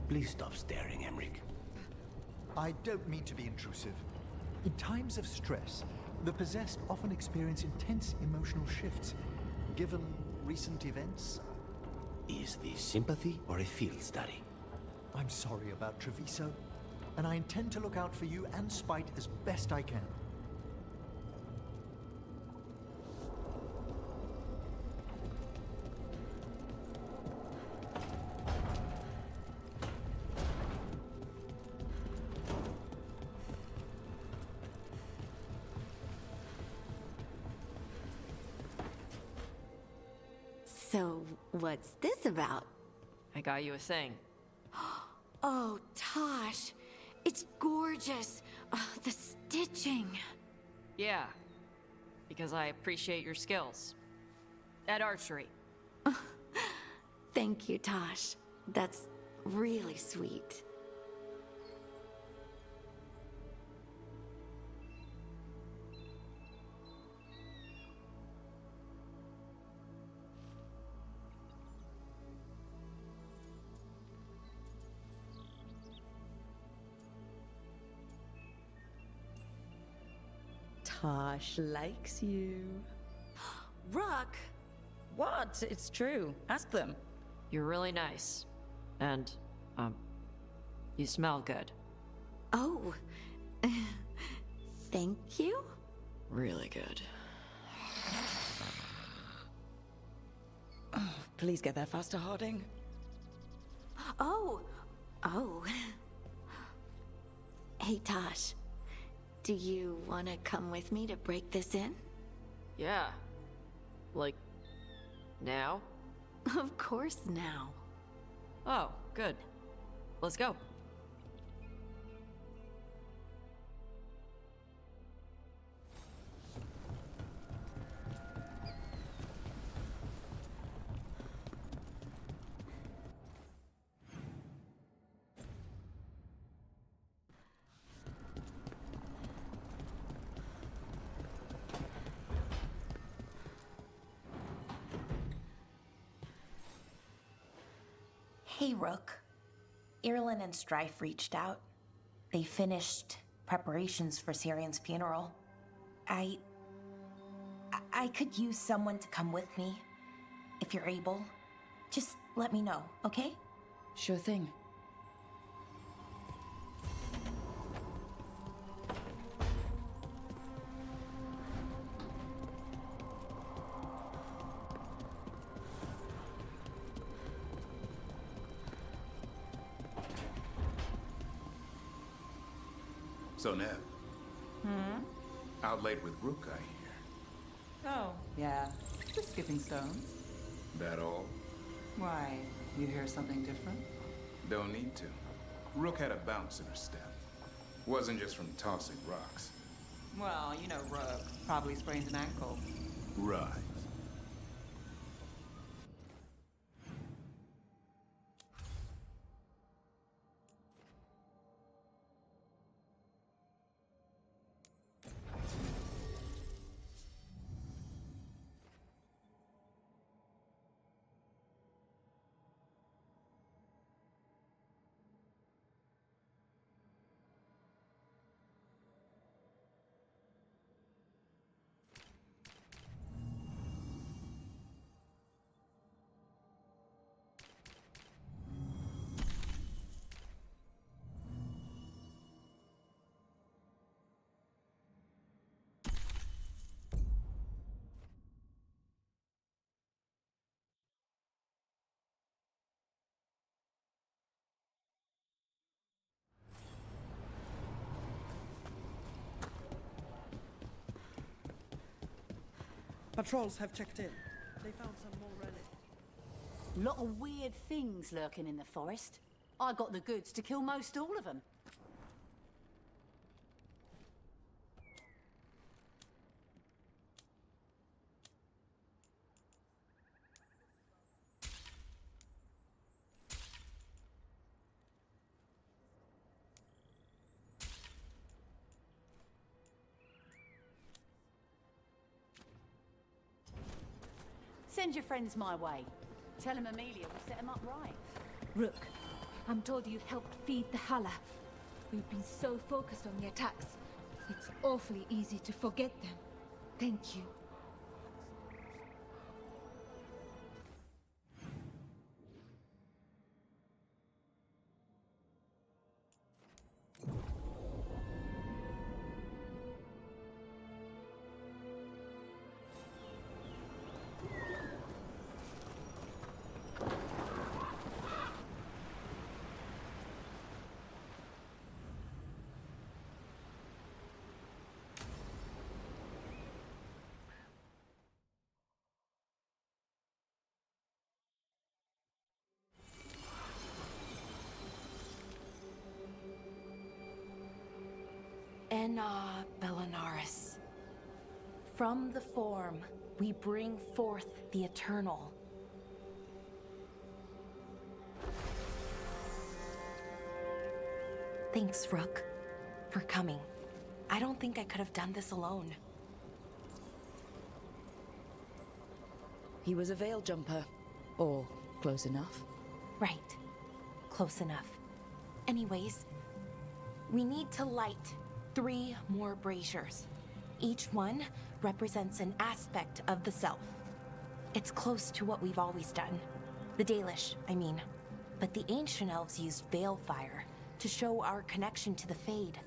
Please stop staring, Emric. I don't mean to be intrusive. In times of stress, the possessed often experience intense emotional shifts. Given recent events, Is this sympathy or a field study? I'm sorry about Treviso, and I intend to look out for you and Spite as best I can. So, what's this about? I got you a thing. Oh, Tosh, it's gorgeous. The stitching. Yeah, because I appreciate your skills. At archery. Thank you, Tosh. That's really sweet. Tosh likes you. Rook! What? It's true. Ask them. You're really nice. And, you smell good. Oh, thank you? Really good. Oh, please get there faster, Harding. Oh. Hey, Tosh. Do you want to come with me to break this in? Yeah. Like, now? Of course now. Oh, good. Let's go. Hey, Rook. Irulan and Strife reached out. They finished preparations for Syrian's funeral. I could use someone to come with me. If you're able, just let me know, okay? Sure thing. So, Neb. Out late with Rook, I hear. Oh, yeah. Just skipping stones. That all? Why? You hear something different? Don't need to. Rook had a bounce in her step. Wasn't just from tossing rocks. Well, you know Rook. Probably sprained an ankle. Right. Patrols have checked in. They found some more relics. Lot of weird things lurking in the forest. I got the goods to kill most all of them. Send your friends my way. Tell them Amelia will set them up right. Rook, I'm told you helped feed the Hala. We've been so focused on the attacks. It's awfully easy to forget them. Thank you. Enna Bellinaris. From the form, we bring forth the eternal. Thanks, Rook, for coming. I don't think I could have done this alone. He was a veil jumper. Or close enough. Right. Close enough. Anyways, we need to light 3 more braziers. Each one represents an aspect of the self. It's close to what we've always done. The Dalish, I mean. But the ancient elves used veil fire to show our connection to the Fade.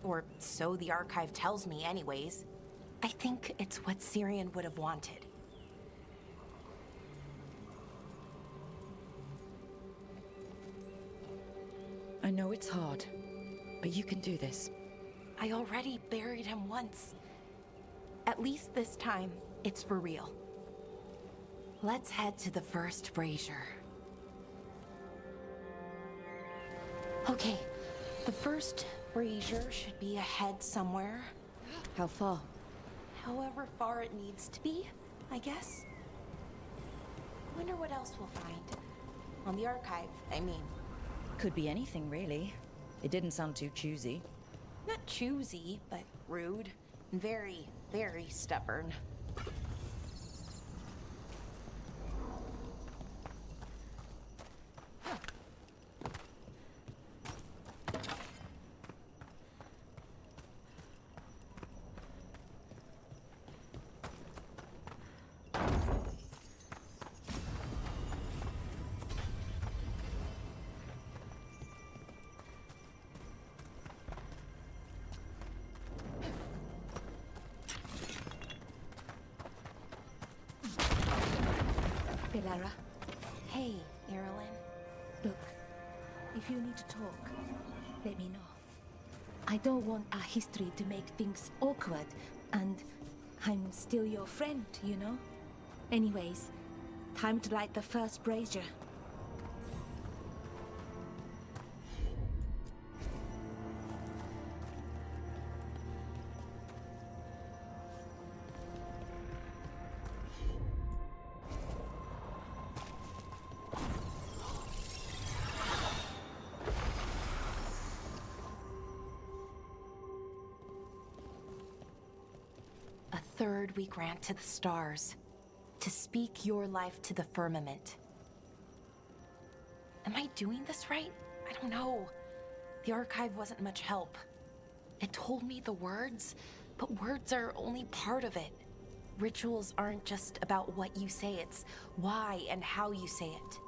Or so the archive tells me anyways. I think it's what Syrian would have wanted. I know it's hard, but you can do this. I already buried him once. At least this time, it's for real. Let's head to the first brazier. Okay, the first brazier should be ahead somewhere. How far? However far it needs to be, I guess. Wonder what else we'll find. On the archive, I mean. Could be anything, really. It didn't sound too choosy. Not choosy, but rude. And very, very stubborn. Lara. Hey, Irulan. Look, if you need to talk, let me know. I don't want our history to make things awkward, and I'm still your friend, you know? Anyways, time to light the first brazier. Third we grant to the stars, to speak your life to the firmament. Am I doing this right? I don't know. The archive wasn't much help. It told me the words, but words are only part of it. Rituals aren't just about what you say, it's why and how you say it.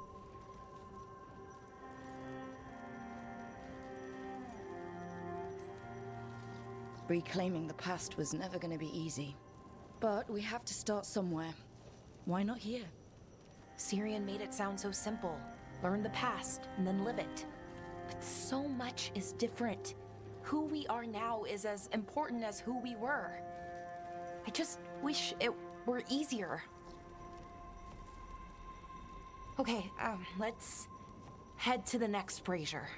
Reclaiming the past was never going to be easy. But we have to start somewhere. Why not here? Syrian made it sound so simple. Learn the past, and then live it. But so much is different. Who we are now is as important as who we were. I just wish it were easier. Okay, let's head to the next brazier.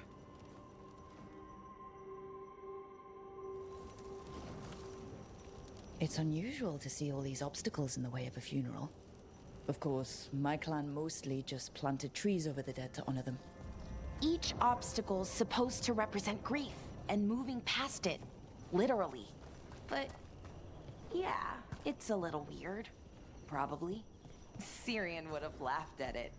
It's unusual to see all these obstacles in the way of a funeral. Of course, my clan mostly just planted trees over the dead to honor them. Each obstacle's supposed to represent grief and moving past it, literally. But yeah, it's a little weird. Probably. Syrian would have laughed at it.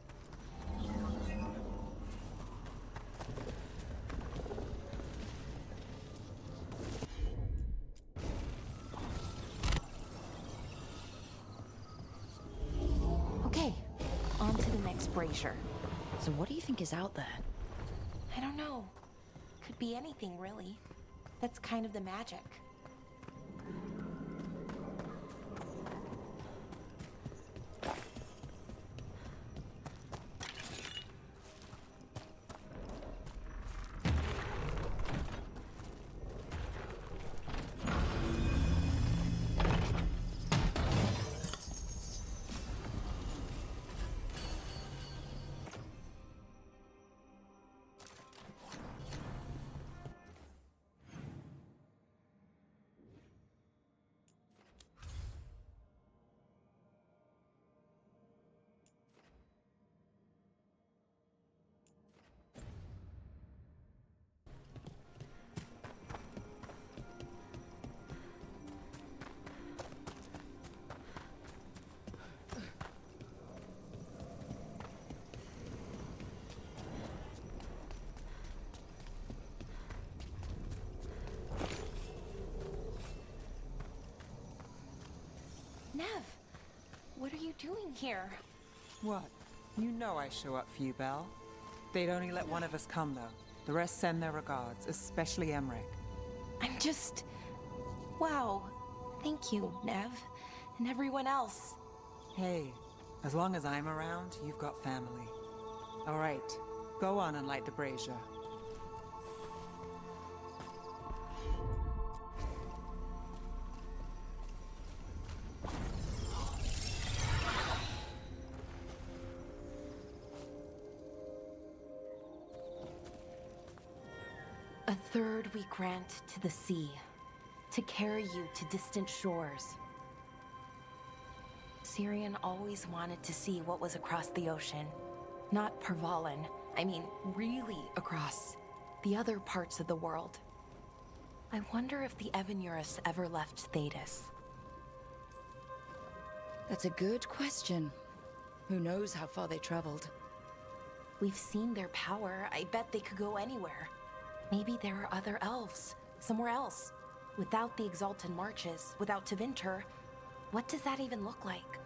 brazier. So what do you think is out there? I don't know. Could be anything, really. That's kind of the magic. Nev, what are you doing here? What? You know I show up for you, Belle. They'd only let one of us come, though. The rest send their regards, especially Emmerich. I'm just... Wow. Thank you, Nev. And everyone else. Hey, as long as I'm around, you've got family. All right, go on and light the brazier. A third we grant to the sea, to carry you to distant shores. Syrian always wanted to see what was across the ocean. Not Pervalen, I mean really across. The other parts of the world. I wonder if the Evenurus ever left Thedas. That's a good question. Who knows how far they traveled? We've seen their power. I bet they could go anywhere. Maybe there are other elves, somewhere else. Without the Exalted Marches, without Tevinter, what does that even look like?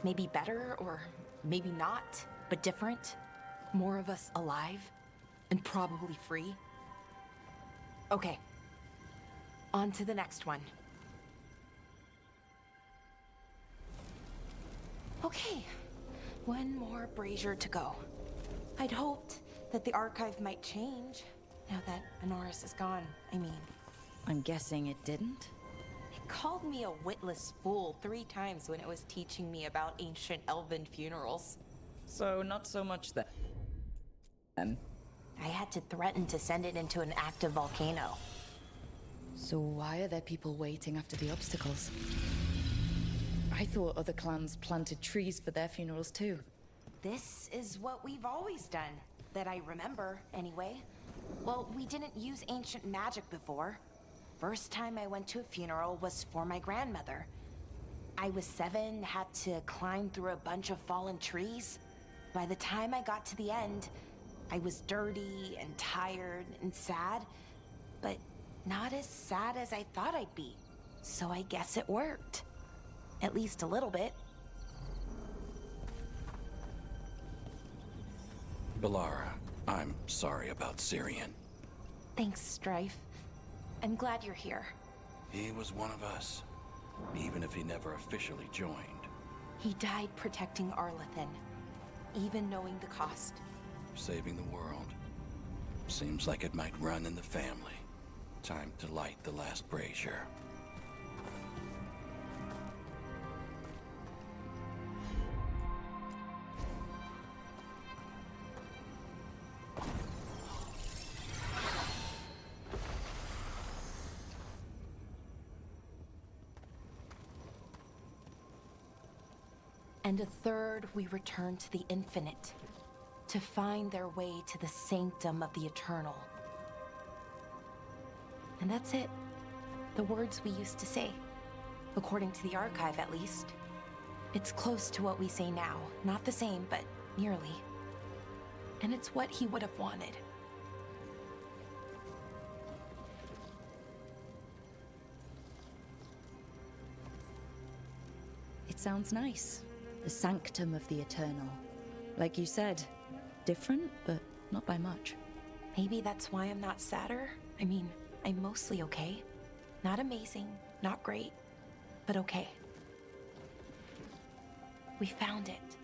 Maybe better, or maybe not, but different? More of us alive, and probably free? Okay, on to the next one. Okay, one more brazier to go. I'd hoped that the archive might change. Now that Honoris is gone, I mean. I'm guessing it didn't? It called me a witless fool 3 times when it was teaching me about ancient elven funerals. So not so much that. I had to threaten to send it into an active volcano. So why are there people waiting after the obstacles? I thought other clans planted trees for their funerals too. This is what we've always done, that I remember, anyway. Well, we didn't use ancient magic before. First time I went to a funeral was for my grandmother. I was 7, had to climb through a bunch of fallen trees. By the time I got to the end, I was dirty and tired and sad, but not as sad as I thought I'd be. So I guess it worked. At least a little bit. Balara, I'm sorry about Syrian. Thanks, Strife. I'm glad you're here. He was one of us, even if he never officially joined. He died protecting Arlathan, even knowing the cost. Saving the world. Seems like it might run in the family. Time to light the last brazier. And a third we return to the infinite, to find their way to the sanctum of the eternal. And that's it. The words we used to say. According to the archive, at least. It's close to what we say now. Not the same, but nearly. And it's what he would have wanted. It sounds nice. The sanctum of the eternal. Like you said, different, but not by much. Maybe that's why I'm not sadder. I mean, I'm mostly okay. Not amazing, not great, but okay. We found it.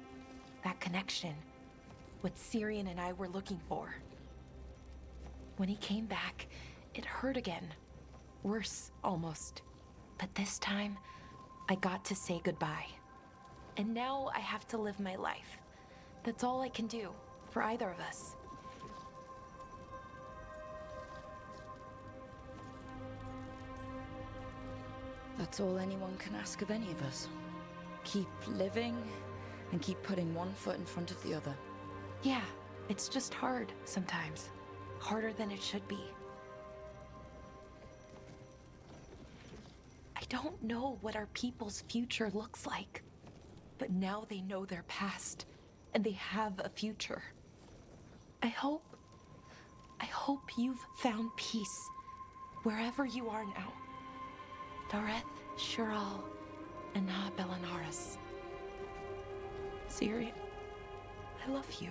That connection. What Syrian and I were looking for. When he came back, it hurt again. Worse, almost. But this time, I got to say goodbye. And now I have to live my life. That's all I can do, for either of us. That's all anyone can ask of any of us. Keep living, and keep putting one foot in front of the other. Yeah, it's just hard sometimes. Harder than it should be. I don't know what our people's future looks like. But now they know their past, and they have a future. I hope you've found peace, wherever you are now. Dareth, Shural, and Na Belanaris. Syrian, I love you.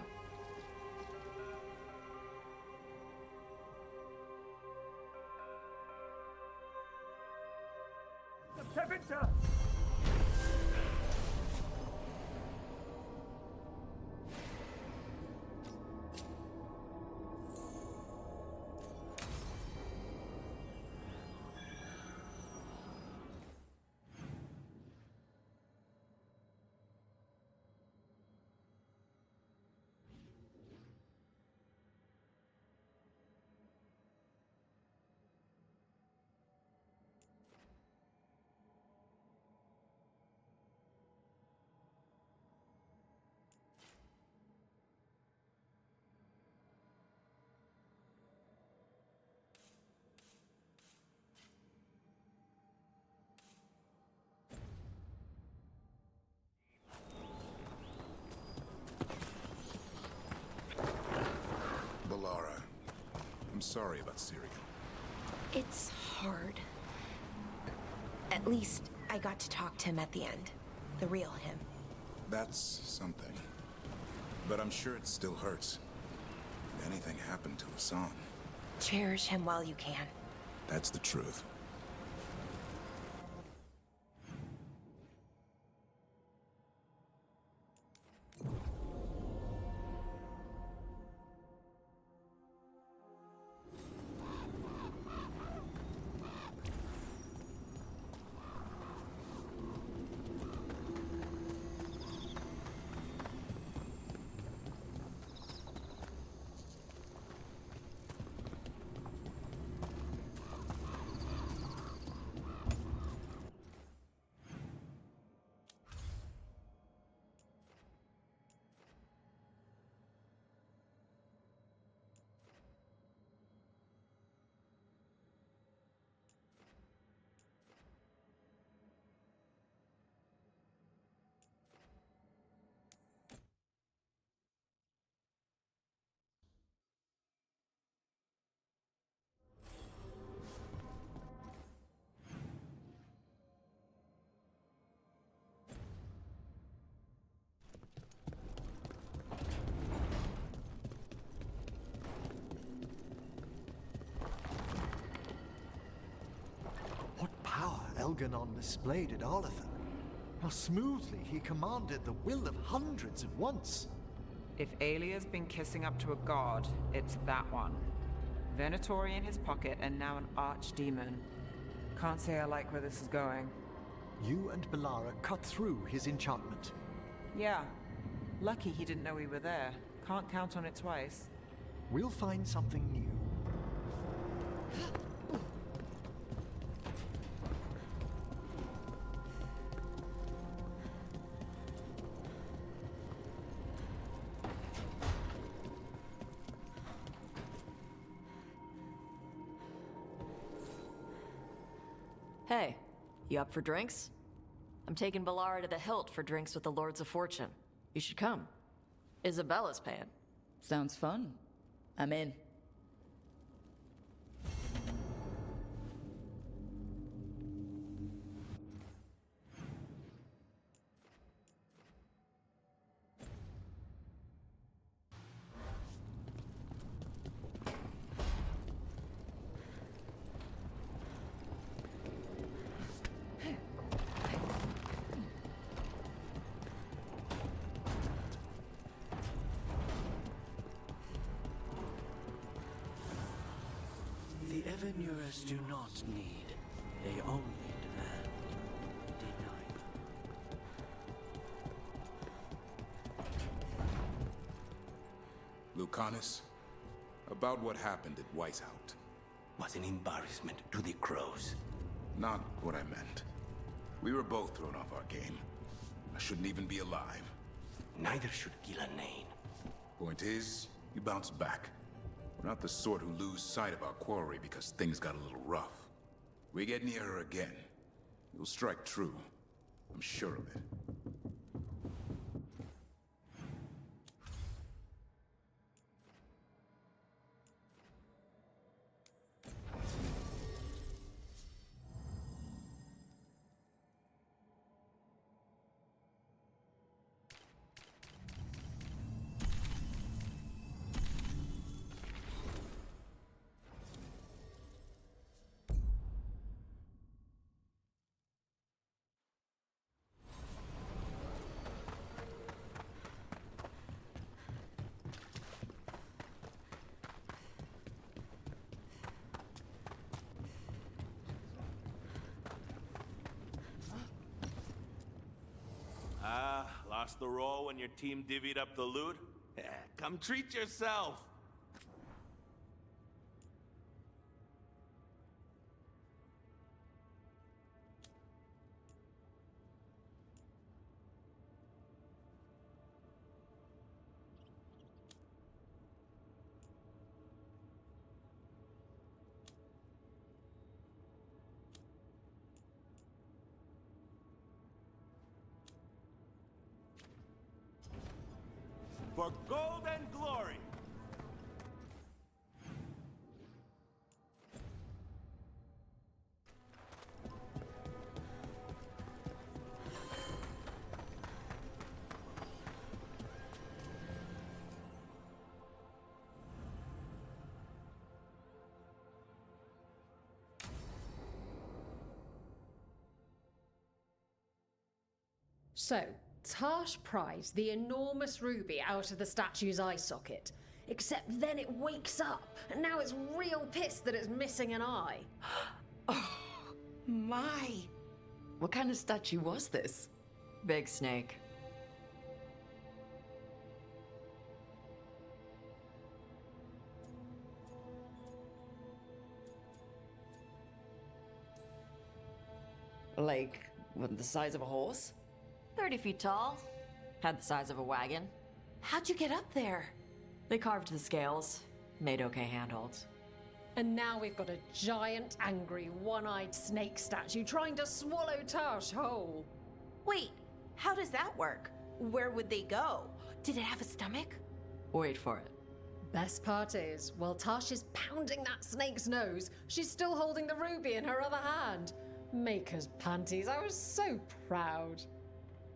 Balara, I'm sorry about Syria. It's hard. At least I got to talk to him at the end. The real him. That's something. But I'm sure it still hurts. If anything happened to Hassan. Cherish him while you can. That's the truth. Elganon displayed at Arlathan. How smoothly he commanded the will of hundreds at once. If Alia's been kissing up to a god, it's that one. Venatori in his pocket and now an archdemon. Can't say I like where this is going. You and Balara cut through his enchantment. Yeah. Lucky he didn't know we were there. Can't count on it twice. We'll find something new. Hey, you up for drinks? I'm taking Balara to the Hilt for drinks with the Lords of Fortune. You should come. Isabella's paying. Sounds fun. I'm in. Revenuers do not need. They only demand. Deny. Lucanus, about what happened at Weishaupt. Was an embarrassment to the crows. Not what I meant. We were both thrown off our game. I shouldn't even be alive. Neither should Gillanane. Point is, you bounced back. We're not the sort who lose sight of our quarry because things got a little rough. We get near her again. You'll strike true. I'm sure of it. Lost the roll when your team divvied up the loot? Come treat yourself! For gold and glory! So, Tarsh pries the enormous ruby out of the statue's eye socket. Except then it wakes up, and now it's real pissed that it's missing an eye. Oh, my. What kind of statue was this? Big snake. Like, what, the size of a horse? 30 feet tall. Had the size of a wagon. How'd you get up there? They carved the scales. Made okay handholds. And now we've got a giant, angry, one-eyed snake statue trying to swallow Tarsh whole. Wait, how does that work? Where would they go? Did it have a stomach? Wait for it. Best part is, while Tarsh is pounding that snake's nose, she's still holding the ruby in her other hand. Maker's panties, I was so proud.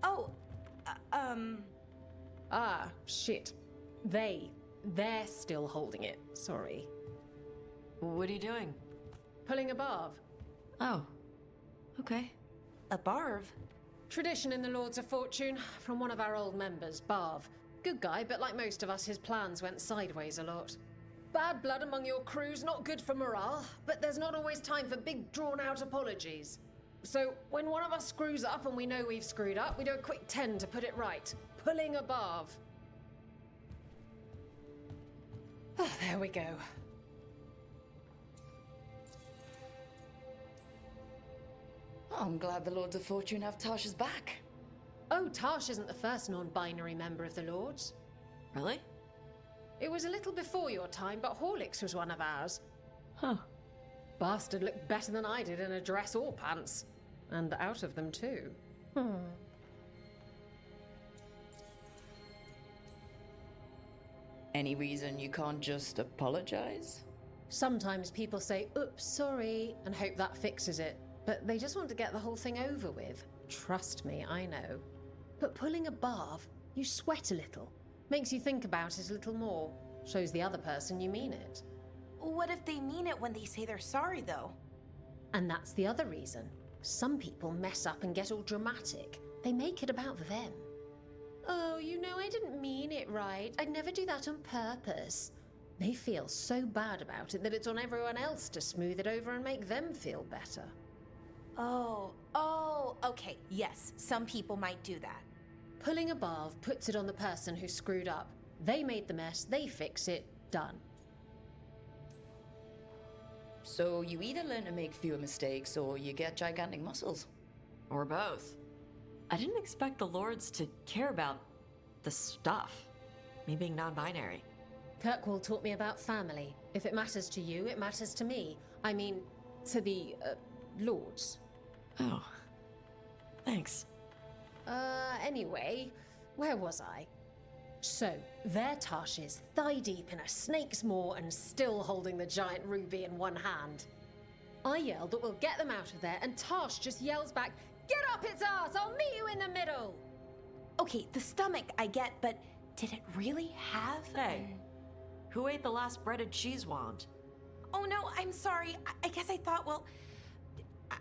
Oh, Ah, shit. They're still holding it, sorry. What are you doing? Pulling a barb. Oh, okay. A barb? Tradition in the Lords of Fortune, from one of our old members, Barv. Good guy, but like most of us, his plans went sideways a lot. Bad blood among your crew's not good for morale, but there's not always time for big, drawn-out apologies. So, when one of us screws up and we know we've screwed up, we do a quick 10 to put it right. Pulling a barb. Oh, there we go. Oh, I'm glad the Lords of Fortune have Tasha's back. Oh, Tarsh isn't the first non-binary member of the Lords. Really? It was a little before your time, but Horlicks was one of ours. Huh. Bastard looked better than I did in a dress or pants. And out of them, too. Any reason you can't just apologize? Sometimes people say, oops, sorry, and hope that fixes it. But they just want to get the whole thing over with. Trust me, I know. But pulling a barb, you sweat a little. Makes you think about it a little more. Shows the other person you mean it. What if they mean it when they say they're sorry, though? And that's the other reason. Some people mess up and get all dramatic. They make it about them. Oh, you know, I didn't mean it right. I'd never do that on purpose. They feel so bad about it that it's on everyone else to smooth it over and make them feel better. Oh, okay, yes, some people might do that. Pulling a barv puts it on the person who screwed up. They made the mess, they fix it, done. So you either learn to make fewer mistakes or you get gigantic muscles. Or both. I didn't expect the lords to care about the stuff. Me being non-binary. Kirkwall taught me about family. If it matters to you, it matters to me. I mean, to the, lords. Oh. Thanks. Anyway, where was I? So, there Tash is, thigh-deep in a snake's maw and still holding the giant ruby in one hand. I yell that we'll get them out of there, and Tash just yells back, "Get up its ass! I'll meet you in the middle!" Okay, the stomach I get, but did it really have Hey, who ate the last breaded cheese wand? Oh no, I'm sorry. I guess I thought, well,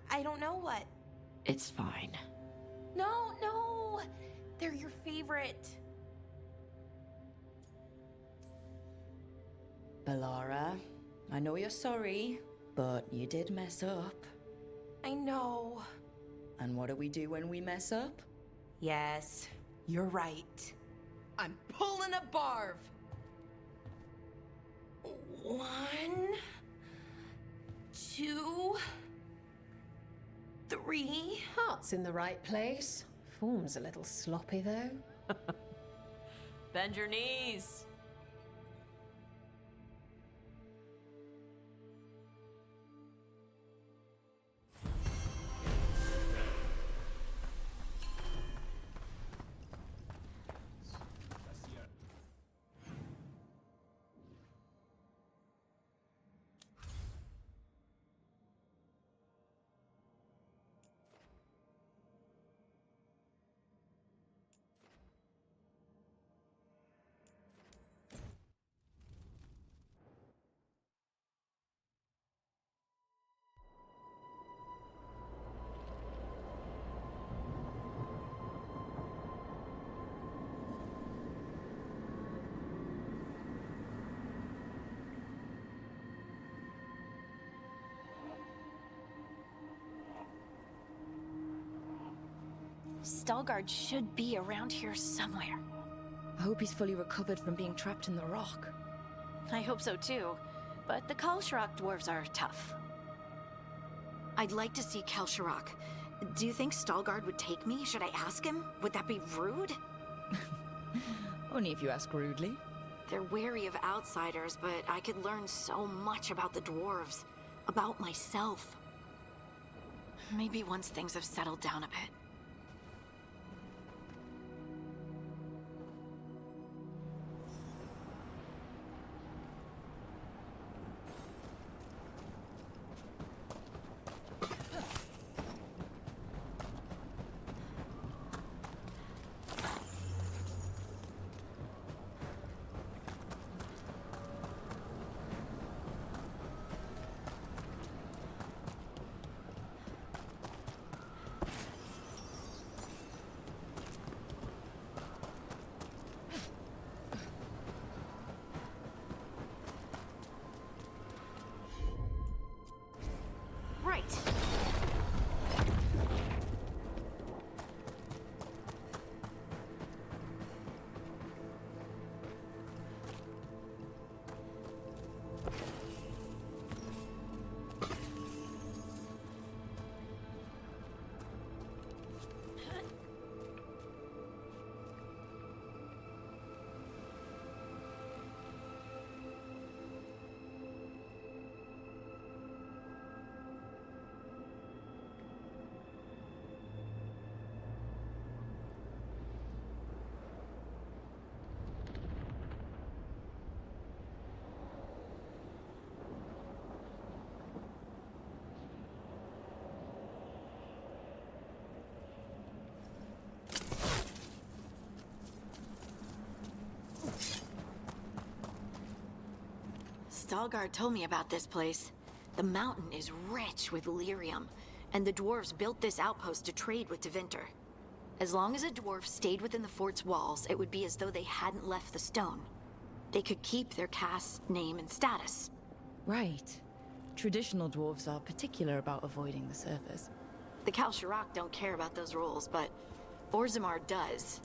I don't know what. It's fine. No, they're your favorite. Bellara, I know you're sorry, but you did mess up. I know. And what do we do when we mess up? Yes, you're right. I'm pulling a barv. 1, 2, 3. Heart's in the right place. Form's a little sloppy, though. Bend your knees. Stalgard should be around here somewhere. I hope he's fully recovered from being trapped in the rock. I hope so too, but the Kalsharok dwarves are tough. I'd like to see Kalsharok. Do you think Stalgard would take me? Should I ask him? Would that be rude? Only if you ask rudely. They're wary of outsiders, but I could learn so much about the dwarves. About myself. Maybe once things have settled down a bit. Right. Stalgard told me about this place. The mountain is rich with lyrium, and the dwarves built this outpost to trade with Tevinter. As long as a dwarf stayed within the fort's walls, it would be as though they hadn't left the stone. they could keep their caste name and status. Right. Traditional dwarves are particular about avoiding the surface. The Kalsharok don't care about those rules, but Orzammar does.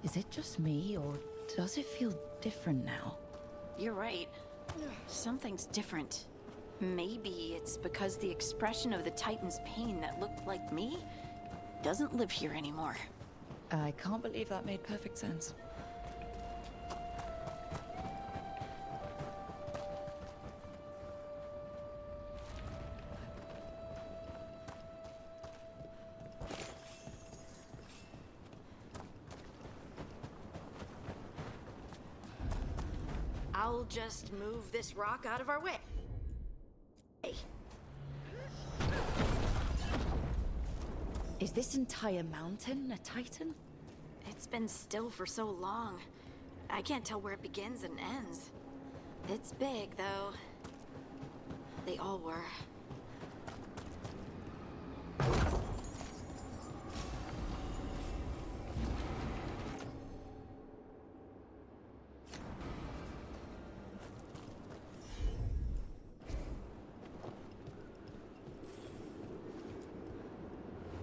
Is it just me, or does it feel different now? You're right. Something's different. Maybe it's because the expression of the Titan's pain that looked like me doesn't live here anymore. I can't believe that made perfect sense. I'll just move this rock out of our way. Is this entire mountain a Titan? It's been still for so long. I can't tell where it begins and ends. It's big, though. They all were.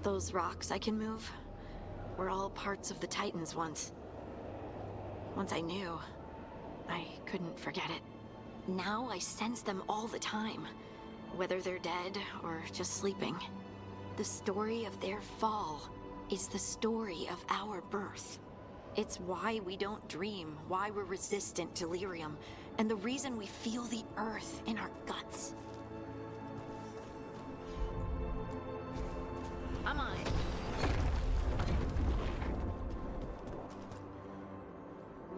Those rocks I can move were all parts of the Titans once. Once I knew, I couldn't forget it. Now I sense them all the time, whether they're dead or just sleeping. The story of their fall is the story of our birth. It's why we don't dream, why we're resistant to lyrium, and the reason we feel the earth in our guts. Come on.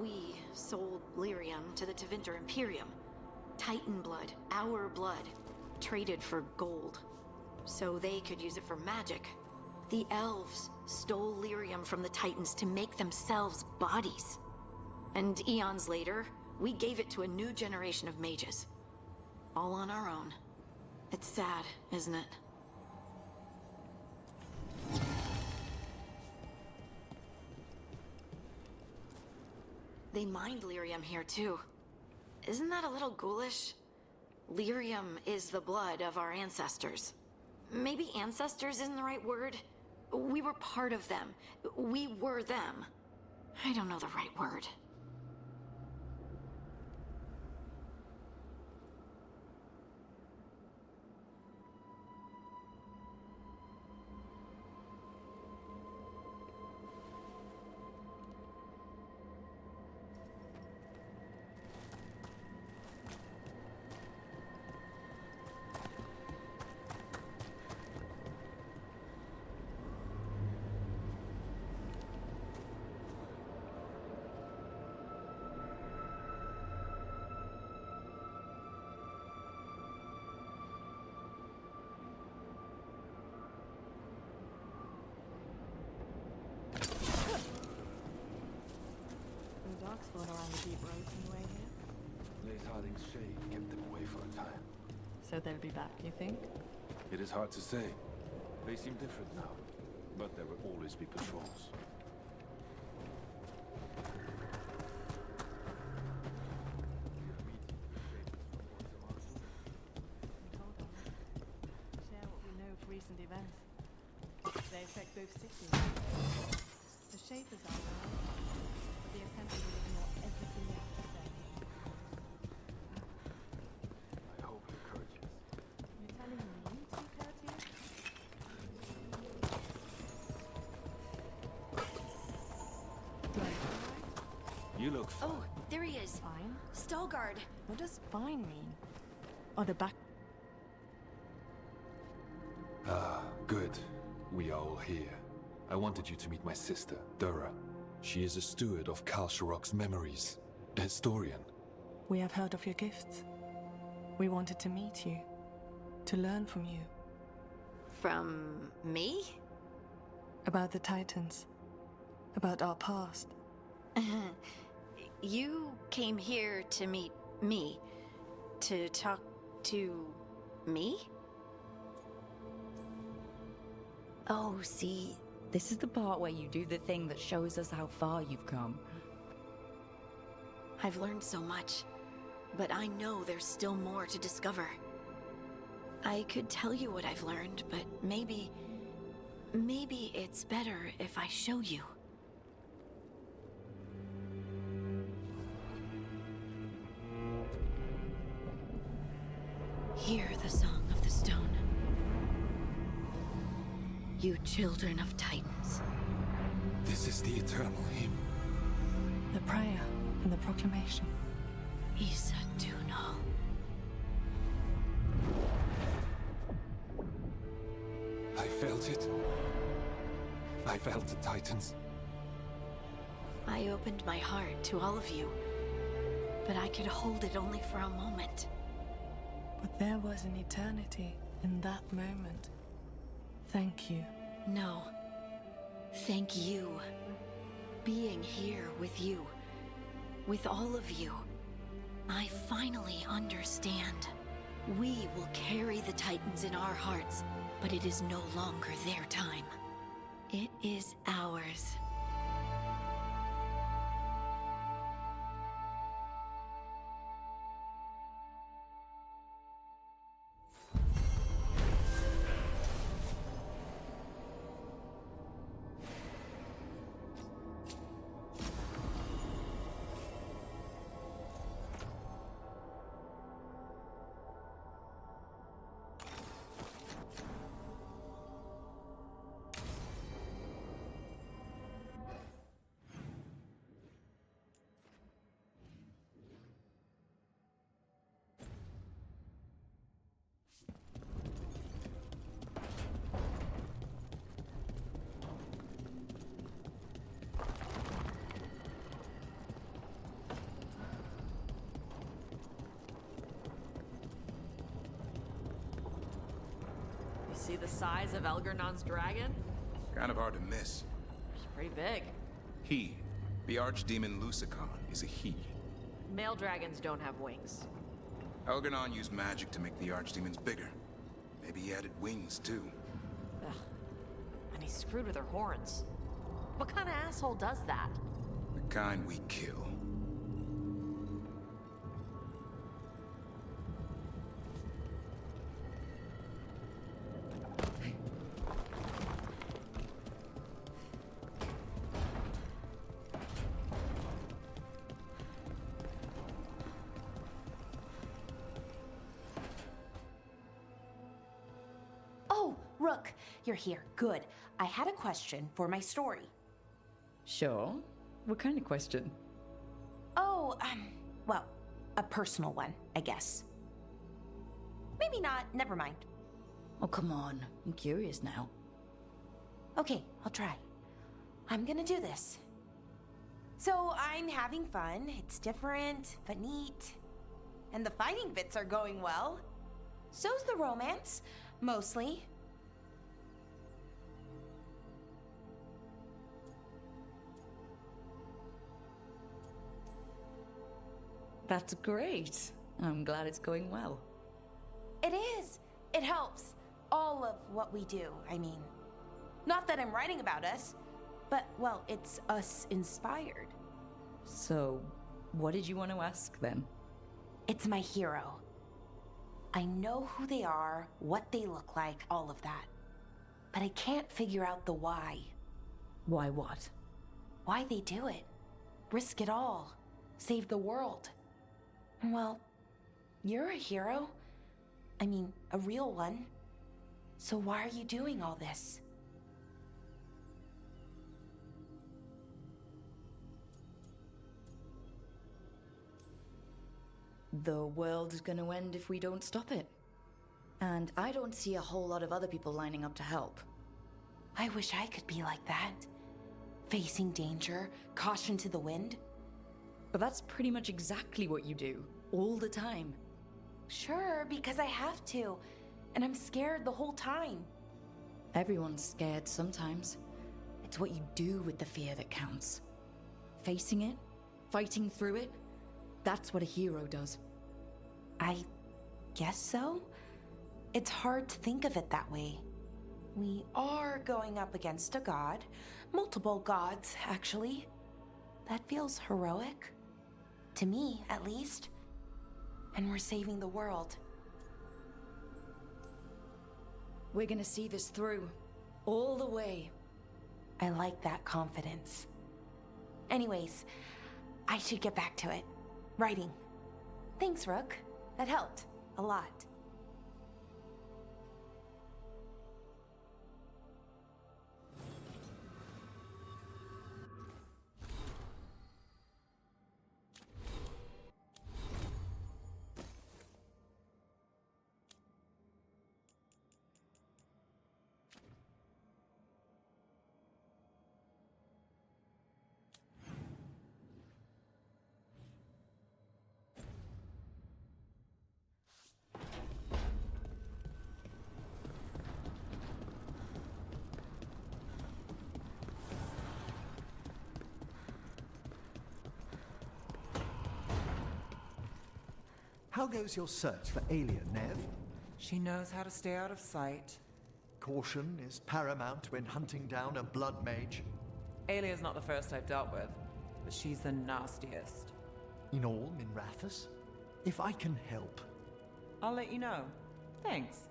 We sold lyrium to the Tevinter Imperium. Titan blood, our blood, traded for gold. So they could use it for magic. The elves stole lyrium from the Titans to make themselves bodies. And eons later, we gave it to a new generation of mages. All on our own. It's sad, isn't it? They mined lyrium here too. Isn't that a little ghoulish? Lyrium is the blood of our ancestors. Maybe ancestors isn't the right word. We were part of them. We were them. I don't know the right word. Going around the deep roads on the way here? Lace Harding's shade kept them away for a time. So they'll be back, you think? It is hard to say. They seem different now, but there will always be patrols. Share what we know of recent events. They affect both cities. The Shapers are now, but the Assembly will ignore everything you have to say. I hope you're courteous. You're telling me to be courteous? You look fine. Oh, there he is. Fine? Stalgard. What does fine mean? Oh, the back... Ah, good. We are all here. I wanted you to meet my sister, Dura. She is a steward of Kalsharok's memories, a historian. We have heard of your gifts. We wanted to meet you, to learn from you. From me? About the Titans. About our past. You came here to meet me. To talk to me? Oh, see, this is the part where you do the thing that shows us how far you've come. I've learned so much, but I know there's still more to discover. I could tell you what I've learned, but maybe it's better if I show you. Hear the song of the stone. You children of Titans. This is the eternal hymn. The prayer and the proclamation. Isa Tunal. I felt it. I felt the Titans. I opened my heart to all of you, but I could hold it only for a moment. But there was an eternity in that moment. Thank you. No. Thank you. Being here with you. With all of you. I finally understand. We will carry the Titans in our hearts, but it is no longer their time. It is ours. See the size of Elgernon's dragon? Kind of hard to miss. It's pretty big. He, the archdemon Lusicon, is a he. Male dragons don't have wings. Elgernon used magic to make the archdemons bigger. Maybe he added wings, too. Ugh. And he screwed with her horns. What kind of asshole does that? The kind we kill. Rook, you're here. Good. I had a question for my story. Sure. What kind of question? Oh, well, a personal one, I guess. Maybe not. Never mind. Oh, come on. I'm curious now. Okay, I'll try. I'm gonna do this. So, I'm having fun. It's different, but neat. And the fighting bits are going well. So's the romance. Mostly. That's great. I'm glad it's going well. It is. It helps. All of what we do, I mean. Not that I'm writing about us, but, well, it's us inspired. So, what did you want to ask then? It's my hero. I know who they are, what they look like, all of that. But I can't figure out the why. Why what? Why they do it. Risk it all. Save the world. Well, you're a hero. I mean, a real one. So why are you doing all this? The world is gonna end if we don't stop it. And I don't see a whole lot of other people lining up to help. I wish I could be like that. Facing danger, caution to the wind. But that's pretty much exactly what you do. all the time. Sure, because I have to. And I'm scared the whole time. Everyone's scared sometimes. It's what you do with the fear that counts. Facing it, fighting through it, that's what a hero does. I guess so. It's hard to think of it that way. We are going up against a god. Multiple gods, actually. That feels heroic. To me, at least. And we're saving the world. We're gonna see this through. All the way. I like that confidence. Anyways, I should get back to it. Writing. Thanks, Rook. That helped. A lot. How goes your search for Alien, Nev? She knows how to stay out of sight. Caution is paramount when hunting down a blood mage. Alia's not the first I've dealt with, but she's the nastiest. In all Minrathous? If I can help. I'll let you know. Thanks.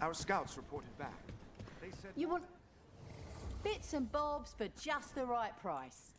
Our scouts reported back. They said You want bits and bobs for just the right price.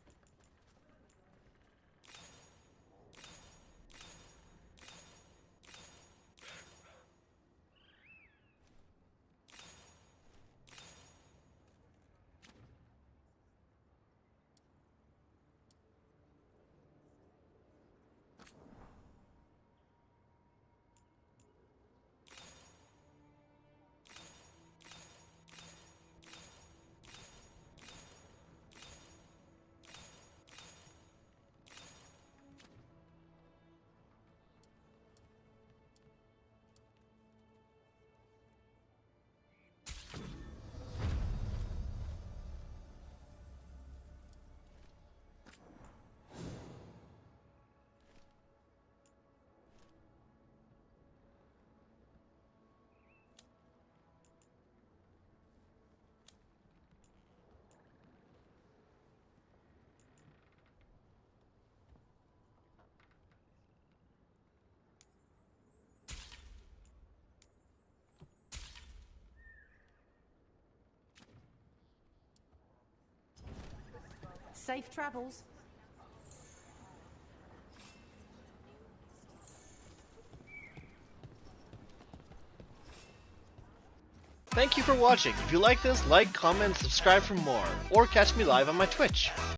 Safe travels. Thank you for watching. If you like this, like, comment, and subscribe for more. Or catch me live on my Twitch.